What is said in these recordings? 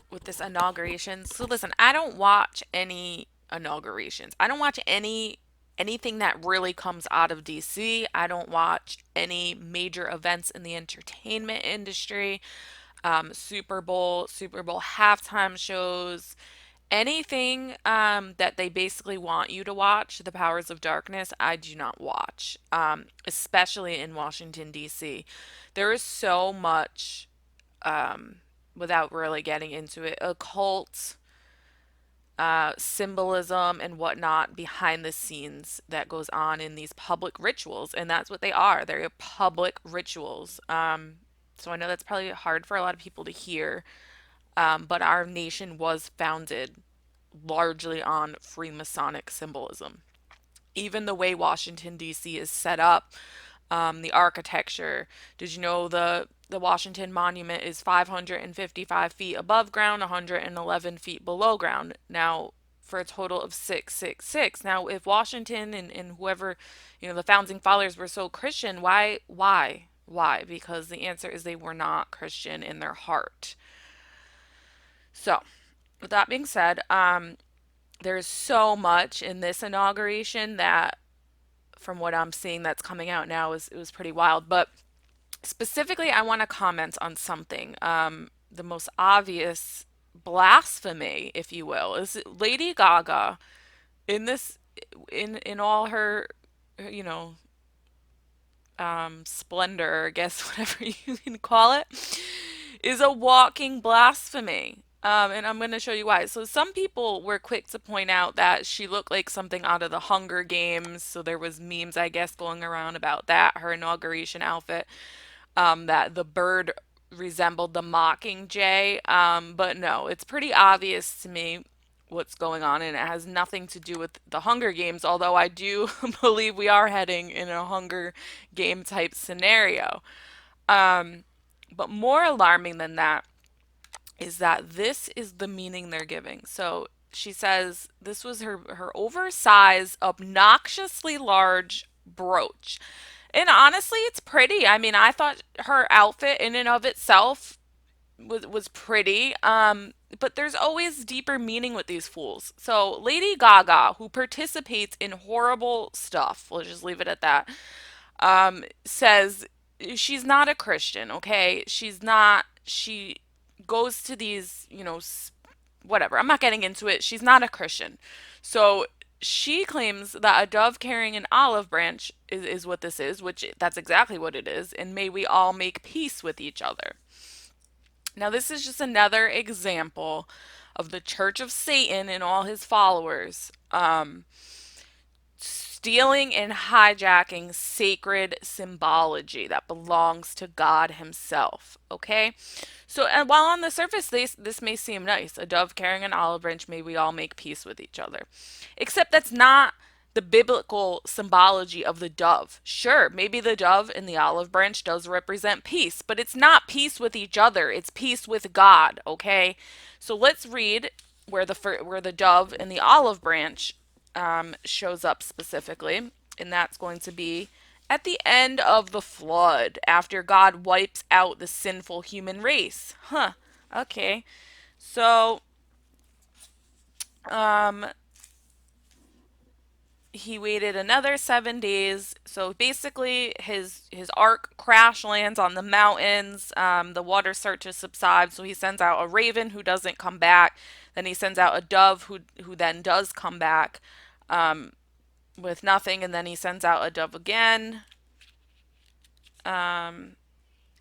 with this inauguration. So listen, I don't watch any inaugurations. I don't watch anything that really comes out of DC. I don't watch any major events in the entertainment industry. Super Bowl halftime shows, anything that they basically want you to watch, The Powers of Darkness, I do not watch, especially in Washington, D.C. There is so much, without really getting into it, occult symbolism and whatnot behind the scenes that goes on in these public rituals. And that's what they are. They're public rituals. So I know that's probably hard for a lot of people to hear, but our nation was founded largely on Freemasonic symbolism. Even the way Washington, D.C. is set up, the architecture. Did you know the Washington Monument is 555 feet above ground, 111 feet below ground? Now, for a total of 666. Now, if Washington and whoever, the founding fathers were so Christian, why? Because the answer is they were not Christian in their heart. So, with that being said, there's so much in this inauguration that, from what I'm seeing that's coming out now, is it was pretty wild. But specifically, I want to comment on something. The most obvious blasphemy, if you will, is Lady Gaga in this, in all her, you know, splendor, I guess, whatever you can call it, is a walking blasphemy. And I'm going to show you why. So, some people were quick to point out that she looked like something out of the Hunger Games. So, there was memes, I guess, going around about that, her inauguration outfit, that the bird resembled the Mockingjay. But no, it's pretty obvious to me what's going on, and it has nothing to do with the Hunger Games, although I do believe we are heading in a Hunger Game type scenario. Um, but more alarming than that is that this is the meaning they're giving. So she says this was her oversized, obnoxiously large brooch. And honestly, it's pretty. I mean, I thought her outfit in and of itself was pretty. But there's always deeper meaning with these fools. So Lady Gaga, who participates in horrible stuff, we'll just leave it at that, says she's not a Christian, okay? She's not, she goes to these, whatever. I'm not getting into it. She's not a Christian. So she claims that a dove carrying an olive branch is what this is, which that's exactly what it is, and may we all make peace with each other. Now, this is just another example of the Church of Satan and all his followers stealing and hijacking sacred symbology that belongs to God Himself. Okay? So, and while on the surface, this may seem nice, a dove carrying an olive branch, may we all make peace with each other. Except that's not the biblical symbology of the dove. Sure, maybe the dove in the olive branch does represent peace, but it's not peace with each other. It's peace with God, okay? So let's read where the dove in the olive branch shows up specifically, and that's going to be at the end of the flood, after God wipes out the sinful human race. Huh. Okay. So, um, he waited another 7 days. So basically, his ark crash lands on the mountains. The waters start to subside. So he sends out a raven who doesn't come back. Then he sends out a dove who then does come back, with nothing. And then he sends out a dove again. Um,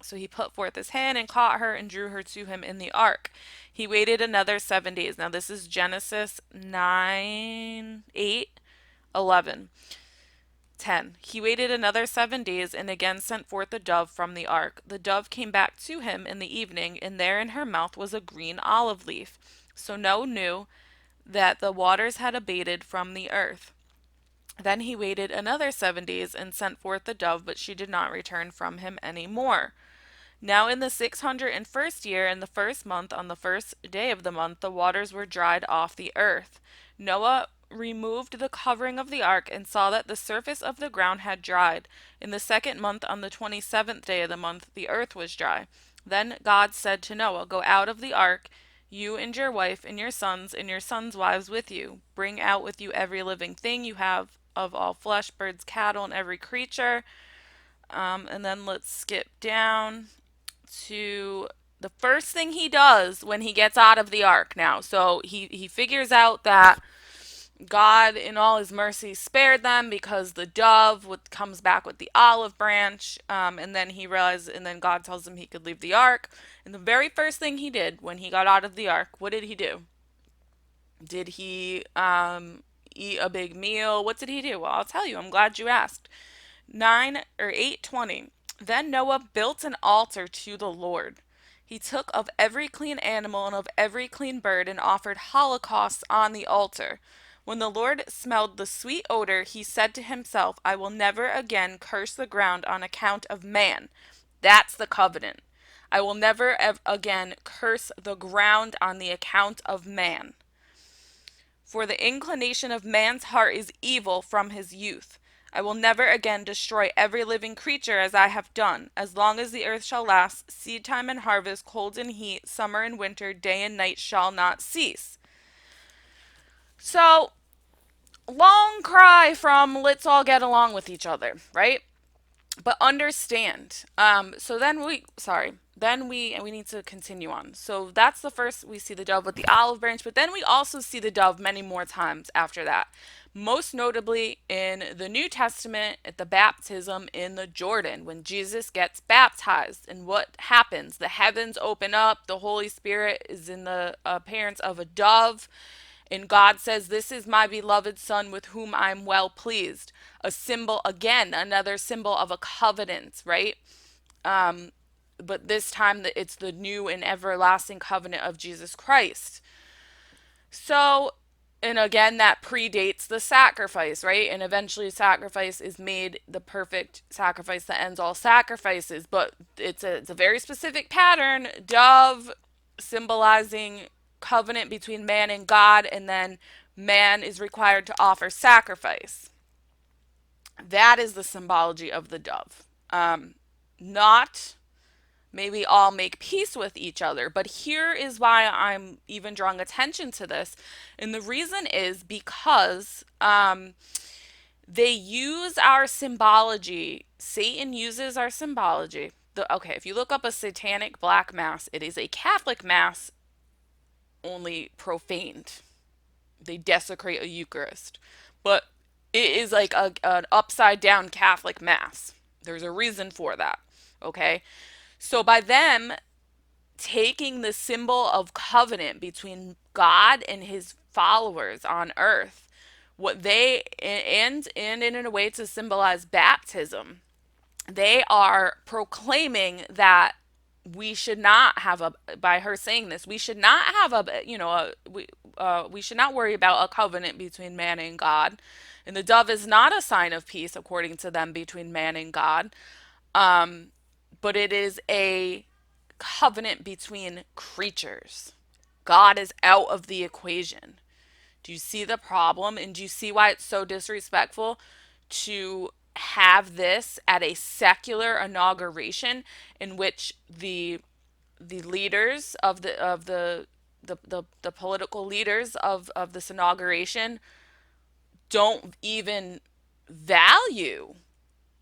so he put forth his hand and caught her and drew her to him in the ark. He waited another 7 days. Now this is Genesis 9, 8, 11. 10. He waited another 7 days and again sent forth a dove from the ark. The dove came back to him in the evening, and there in her mouth was a green olive leaf. So Noah knew that the waters had abated from the earth. Then he waited another 7 days and sent forth the dove, but she did not return from him any more. Now in the 601st year, in the first month, on the first day of the month, the waters were dried off the earth. Noah removed the covering of the ark and saw that the surface of the ground had dried. In the second month, on the 27th day of the month, the earth was dry. Then God said to Noah, "Go out of the ark, you and your wife and your sons' wives with you. Bring out with you every living thing you have of all flesh, birds, cattle, and every creature." And then let's skip down to the first thing he does when he gets out of the ark now. So he figures out that God, in all his mercy, spared them because the dove comes back with the olive branch. And then he realizes, and then God tells him he could leave the ark. And the very first thing he did when he got out of the ark, what did he do? Did he eat a big meal? What did he do? Well, I'll tell you. I'm glad you asked. 9 or 8:20. Then Noah built an altar to the Lord. He took of every clean animal and of every clean bird and offered holocausts on the altar. When the Lord smelled the sweet odor, he said to himself, "I will never again curse the ground on account of man." That's the covenant. I will never again curse the ground on the account of man. For the inclination of man's heart is evil from his youth. I will never again destroy every living creature as I have done. As long as the earth shall last, seed time and harvest, cold and heat, summer and winter, day and night shall not cease. So, long cry from let's all get along with each other, right? But understand. Then we need to continue on. So that's the first we see the dove with the olive branch, but then we also see the dove many more times after that. Most notably in the New Testament at the baptism in the Jordan when Jesus gets baptized. And what happens? The heavens open up, the Holy Spirit is in the appearance of a dove, and God says, "This is my beloved Son with whom I'm well pleased." A symbol, again, another symbol of a covenant, right? But this time it's the new and everlasting covenant of Jesus Christ. So, and again, that predates the sacrifice, right? And eventually, sacrifice is made the perfect sacrifice that ends all sacrifices. But it's a very specific pattern. Dove symbolizing covenant between man and God, and then man is required to offer sacrifice. That is the symbology of the dove. Not may we all make peace with each other. But here is why I'm even drawing attention to this. And the reason is because they use our symbology. Satan uses our symbology. Okay, if you look up a satanic black mass, it is a Catholic mass only profaned. They desecrate a Eucharist. But it is like an upside down Catholic mass. There's a reason for that. Okay? So by them taking the symbol of covenant between God and his followers on earth, what they and in a way to symbolize baptism, they are proclaiming that we should not have a by her saying this, we should not have we should not worry about a covenant between man and God. And the dove is not a sign of peace according to them between man and God. But it is a covenant between creatures. God is out of the equation. Do you see the problem? And do you see why it's so disrespectful to have this at a secular inauguration in which the leaders of the political leaders of this inauguration don't even value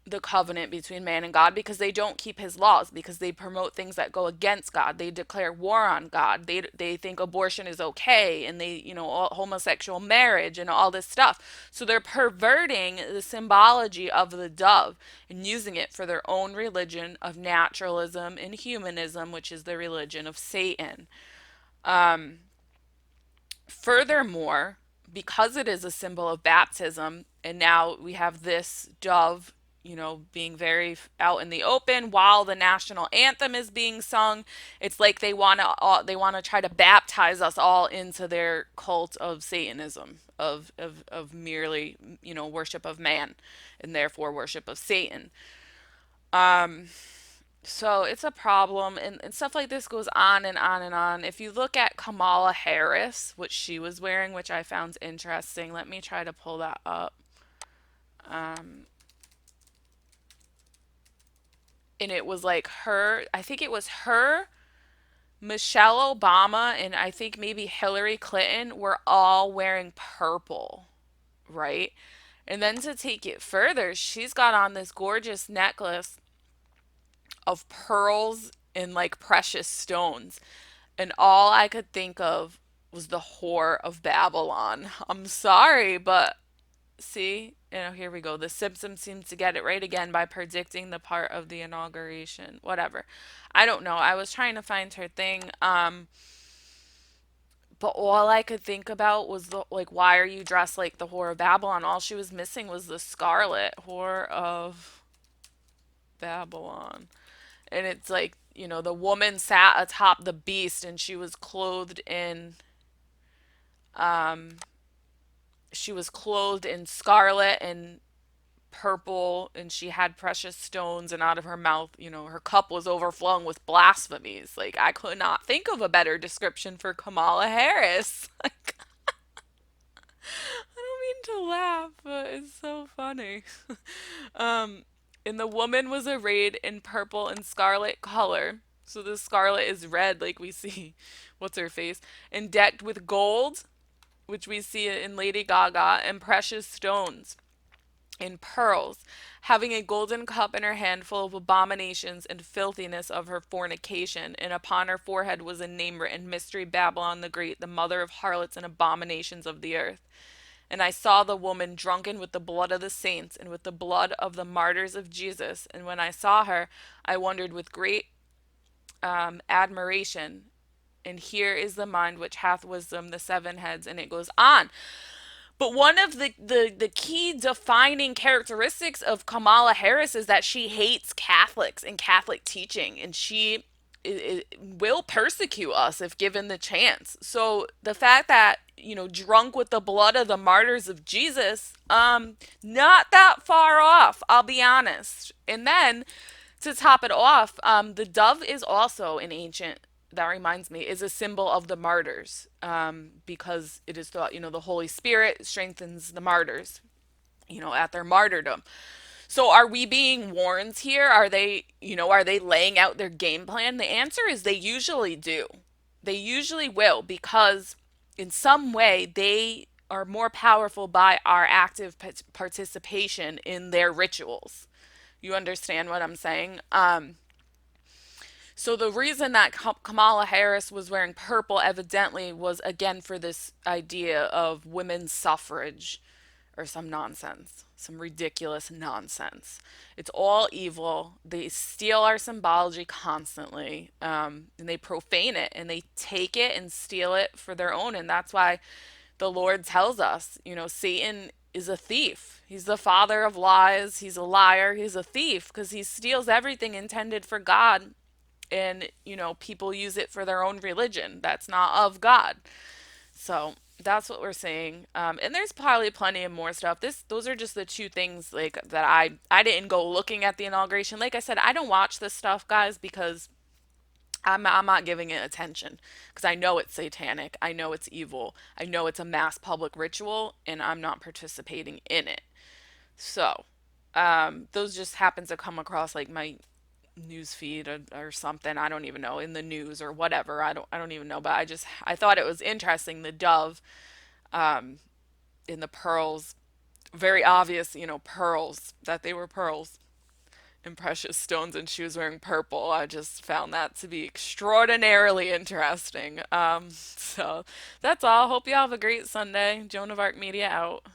the covenant between man and God because they don't keep his laws, because they promote things that go against God. They declare war on God. They think abortion is okay, and they, homosexual marriage and all this stuff. So they're perverting the symbology of the dove and using it for their own religion of naturalism and humanism, which is the religion of Satan. Furthermore, because it is a symbol of baptism, and now we have this dove, being very out in the open while the national anthem is being sung, it's like they want to try to baptize us all into their cult of Satanism, of merely, worship of man, and therefore worship of Satan. So it's a problem, and stuff like this goes on and on and on. If you look at Kamala Harris, what she was wearing, which I found interesting, let me try to pull that up. and it was like her, I think it was her, Michelle Obama, and I think maybe Hillary Clinton were all wearing purple, right? And then to take it further, she's got on this gorgeous necklace of pearls and like precious stones. And all I could think of was the whore of Babylon. I'm sorry, but see, here we go. The Simpsons seems to get it right again by predicting the part of the inauguration. Whatever. I don't know. I was trying to find her thing. But all I could think about was the like, why are you dressed like the whore of Babylon? All she was missing was the scarlet whore of Babylon. And it's like, the woman sat atop the beast and um she was clothed in scarlet and purple, and she had precious stones, and out of her mouth, her cup was overflowing with blasphemies. Like, I could not think of a better description for Kamala Harris. Like, I don't mean to laugh, but it's so funny. um and the woman was arrayed in purple and scarlet color. So the scarlet is red, like we see what's her face, and decked with gold, which we see in Lady Gaga, and precious stones in pearls, having a golden cup in her hand full of abominations and filthiness of her fornication, and upon her forehead was a name written, Mystery Babylon the Great, the mother of harlots and abominations of the earth. And I saw the woman drunken with the blood of the saints and with the blood of the martyrs of Jesus. And when I saw her, I wondered with great admiration. And here is the mind which hath wisdom, the seven heads, and it goes on. But one of the key defining characteristics of Kamala Harris is that she hates Catholics and Catholic teaching, and she will persecute us if given the chance. So the fact that, drunk with the blood of the martyrs of Jesus, not that far off, I'll be honest. And then to top it off, the dove is also an ancient, that reminds me, is a symbol of the martyrs, because it is thought, the Holy Spirit strengthens the martyrs, at their martyrdom. So are we being warned here? Are they laying out their game plan? The answer is they usually do. They usually will, because in some way they are more powerful by our active participation in their rituals. You understand what I'm saying? So the reason that Kamala Harris was wearing purple evidently was again for this idea of women's suffrage or some nonsense, some ridiculous nonsense. It's all evil. They steal our symbology constantly, and they profane it, and they take it and steal it for their own. And that's why the Lord tells us, Satan is a thief. He's the father of lies. He's a liar. He's a thief because he steals everything intended for God, and people use it for their own religion that's not of God. So that's what we're saying. And there's probably plenty of more stuff. Those are just the two things like that I didn't go looking at the inauguration. Like I said, I don't watch this stuff, guys, because I'm not giving it attention, because I know it's satanic. I know it's evil. I know it's a mass public ritual, and I'm not participating in it. So those just happen to come across like my news feed, or something. I don't even know, in the news or whatever. I don't even know, but I thought it was interesting, the dove, um in the pearls, very obvious, pearls, that they were pearls and precious stones, and she was wearing purple. I just found that to be extraordinarily interesting. So that's all. Hope you have a great Sunday. Joan of Arc Media out.